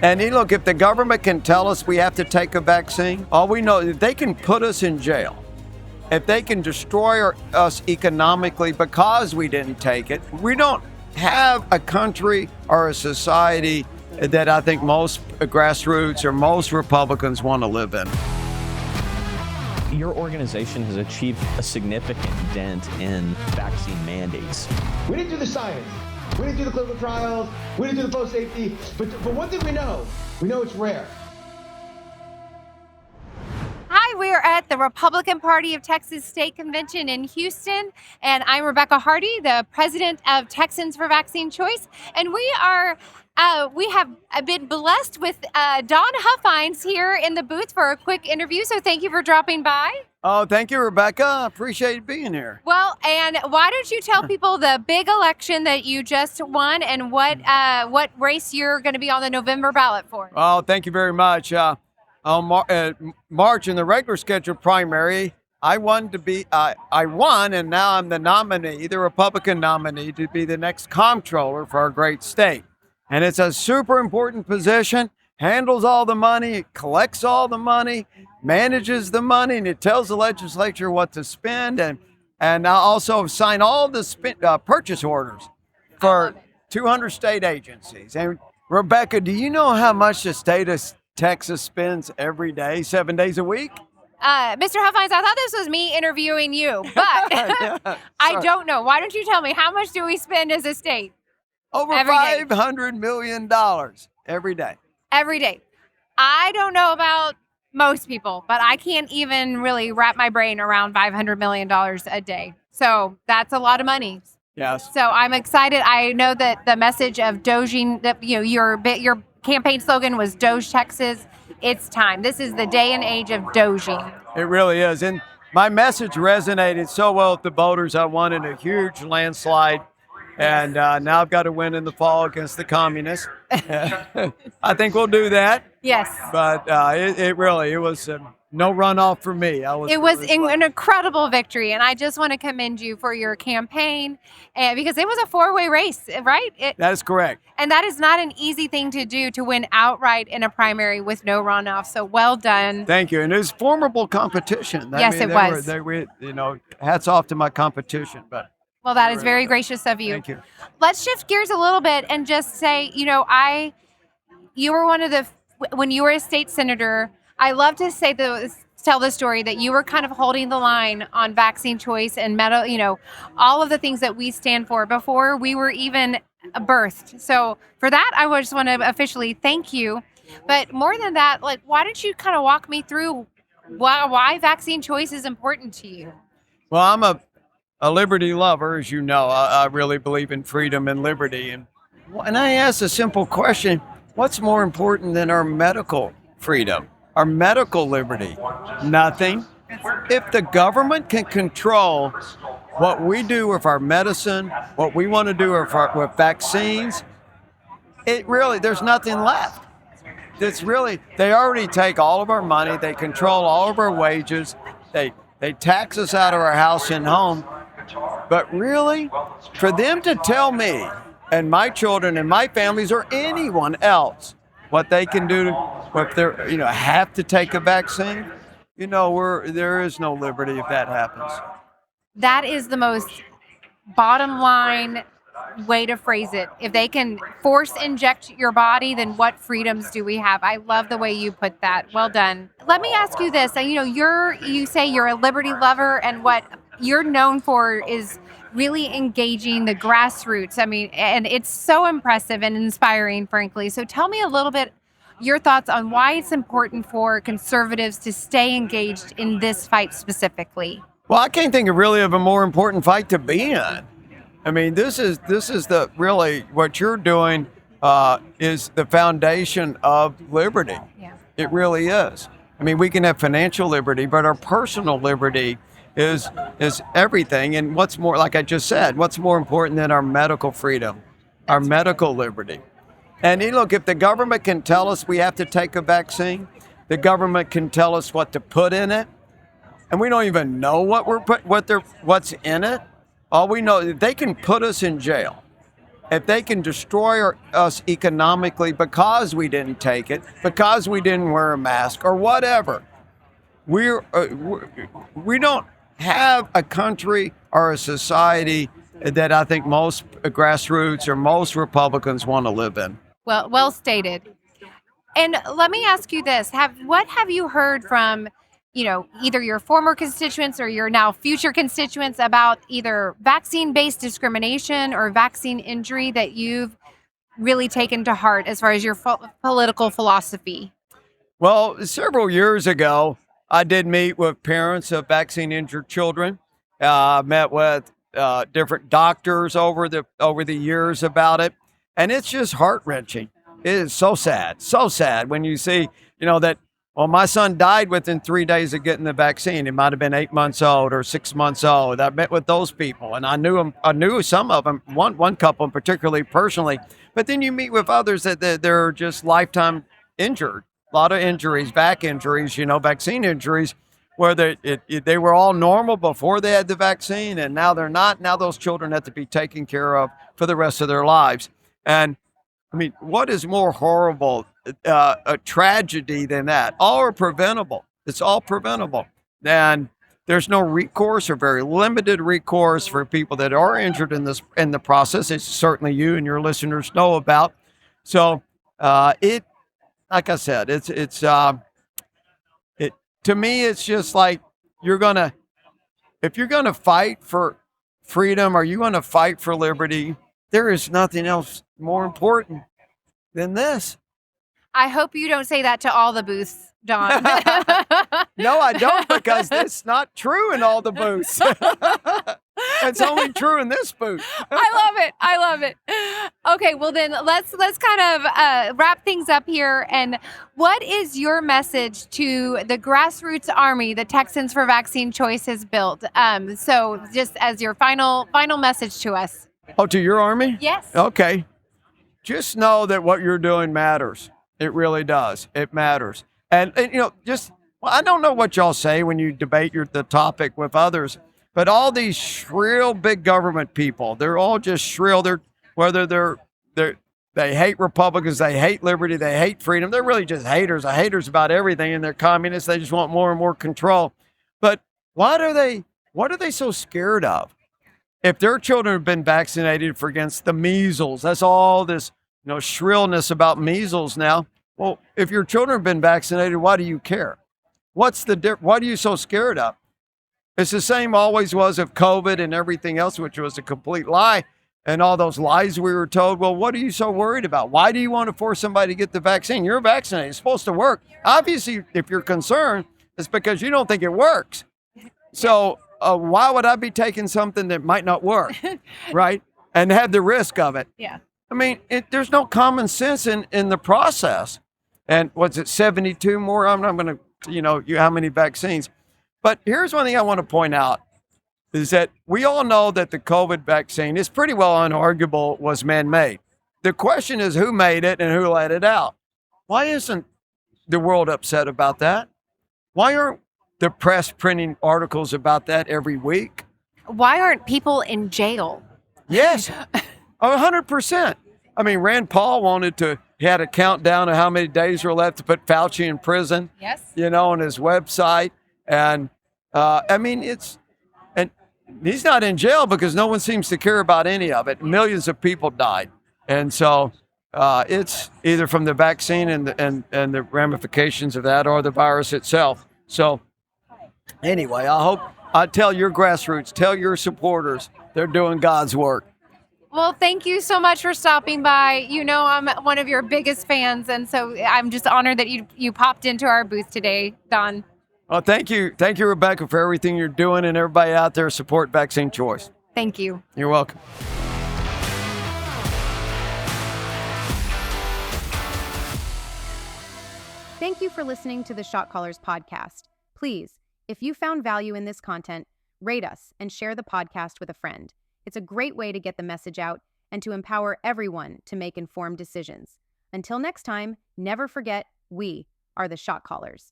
And look, if the government can tell us we have to take a vaccine, all we know is they can put us in jail. If they can destroy us economically because we didn't take it, we don't have a country or a society that I think most grassroots or most Republicans want to live in. Your organization has achieved a significant dent in vaccine mandates. We didn't do the science. We didn't do the clinical trials. We didn't do the post safety. But one thing we know it's rare. Hi, we are at the Republican Party of Texas State Convention in Houston, and I'm Rebecca Hardy, the president of Texans for Vaccine Choice, and we have been blessed with Don Huffines here in the booth for a quick interview, so thank you for dropping by. Oh, thank you, Rebecca. I appreciate being here. Well, and why don't you tell people the big election that you just won and what race you're going to be on the November ballot for? Oh, thank you very much. On March in the regular scheduled primary, I won, and now I'm the nominee, the Republican nominee, to be the next comptroller for our great state. And it's a super important position, handles all the money, it collects all the money, manages the money, and it tells the legislature what to spend, and I also sign all the purchase orders for 200 state agencies. And Rebecca, do you know how much the state of Texas spends every day, 7 days a week? Mr. Huffines, I thought this was me interviewing you, but Yeah, I don't know. Why don't you tell me, how much do we spend as a state? Over Every day. $500 million every day. Every day. I don't know about most people, but I can't even really wrap my brain around $500 million a day. So that's a lot of money. Yes. So I'm excited. I know that the message of Doging, that your campaign slogan was Doge Texas. It's time. This is the day and age of Doging. It really is. And my message resonated so well with the voters. I won in a huge landslide. And now I've got to win in the fall against the communists. I think we'll do that. Yes. But it was no runoff for me. It was an incredible victory, and I just want to commend you for your campaign, and because it was a four-way race, right? That is correct. And that is not an easy thing to do, to win outright in a primary with no runoff. So well done. Thank you. And it was formidable competition. Yes, it was. Hats off to my competition, but. Well, that is very gracious of you. Thank you. Let's shift gears a little bit and just say, you were one of the, when you were a state senator, I love to tell the story that you were kind of holding the line on vaccine choice and all of the things that we stand for before we were even birthed. So for that, I just want to officially thank you. But more than that, why don't you kind of walk me through why vaccine choice is important to you? Well, I'm a liberty lover, as you know. I really believe in freedom and liberty. And I ask a simple question: what's more important than our medical freedom, our medical liberty? Nothing. If the government can control what we do with our medicine, what we want to do with vaccines, there's nothing left. They already take all of our money. They control all of our wages. They tax us out of our house and home. But really, for them to tell me and my children and my families or anyone else what they can do if they have to take a vaccine, there is no liberty if that happens. That is the most bottom line way to phrase it. If they can force inject your body, then what freedoms do we have? I love the way you put that. Well done. Let me ask you this. You say you're a liberty lover, and what you're known for is really engaging the grassroots. And it's so impressive and inspiring, frankly. So tell me a little bit your thoughts on why it's important for conservatives to stay engaged in this fight specifically. Well, I can't think of a more important fight to be in. This is what you're doing is the foundation of liberty. Yeah. It really is. We can have financial liberty, but our personal liberty is everything. And what's more, like I just said, what's more important than our medical freedom, our medical liberty? And look, if the government can tell us we have to take a vaccine, the government can tell us what to put in it, and we don't even know what's in it. All we know is they can put us in jail. if they can destroy us economically because we didn't take it, because we didn't wear a mask or whatever, we don't have a country or a society that I think most grassroots or most Republicans want to live in. Well stated. And let me ask you this: what have you heard from, either your former constituents or your now future constituents about either vaccine-based discrimination or vaccine injury that you've really taken to heart as far as your political philosophy? Well, several years ago, I did meet with parents of vaccine injured children. Met with different doctors over the years about it, and it's just heart wrenching. It is so sad when you see, that. Well, my son died within 3 days of getting the vaccine. He might have been 8 months old or 6 months old. I met with those people, and I knew some of them, one couple particularly personally. But then you meet with others that they're just lifetime injured. A lot of injuries, back injuries, vaccine injuries, where they were all normal before they had the vaccine, and now they're not. Now those children have to be taken care of for the rest of their lives. And I mean, what is more horrible, a tragedy than that? All are preventable. It's all preventable. And there's no recourse or very limited recourse for people that are injured in the process. It's certainly you and your listeners know about. So like I said, to me, it's just like if you're gonna fight for freedom, or you're gonna fight for liberty, there is nothing else more important than this. I hope you don't say that to all the booths, Don. No, I don't, because it's not true in all the booths. It's only true in this booth. I love it. Okay, well then let's kind of wrap things up here. And what is your message to the grassroots army that Texans for Vaccine Choice has built? So just as your final message to us. Oh, to your army? Yes. Okay. Just know that what you're doing matters. It really does. It matters. And I don't know what y'all say when you debate the topic with others, but all these shrill big government people, they're all just shrill. They hate Republicans, they hate liberty, they hate freedom. They're really just haters about everything, and they're communists. They just want more and more control. But what are they so scared of? If their children have been vaccinated against the measles, that's all this shrillness about measles now. Well, if your children have been vaccinated, why do you care? What are you so scared of? It's the same always was of COVID and everything else, which was a complete lie, and all those lies we were told. Well, what are you so worried about? Why do you want to force somebody to get the vaccine? You're vaccinated. It's supposed to work. Obviously, if you're concerned, it's because you don't think it works. So why would I be taking something that might not work, right? And have the risk of it? Yeah. I mean, there's no common sense in the process. And what's it, 72 more? I'm not going to, how many vaccines. But here's one thing I want to point out is that we all know that the COVID vaccine is pretty well unarguable was man-made. The question is who made it and who let it out. Why isn't the world upset about that? Why aren't the press printing articles about that every week? Why aren't people in jail? Yes, 100%. I mean, Rand Paul he had a countdown of how many days were left to put Fauci in prison. Yes. On his website. And and he's not in jail because no one seems to care about any of it. Millions of people died. And so it's either from the vaccine and the ramifications of that or the virus itself. So anyway, I tell your grassroots, tell your supporters, they're doing God's work. Well, thank you so much for stopping by. I'm one of your biggest fans, and so I'm just honored that you popped into our booth today, Don. Well, thank you, Rebecca, for everything you're doing, and everybody out there support vaccine choice. Thank you. You're welcome. Thank you for listening to the Shot Callers podcast. Please, if you found value in this content, rate us and share the podcast with a friend. It's a great way to get the message out and to empower everyone to make informed decisions. Until next time, never forget, we are the Shot Callers.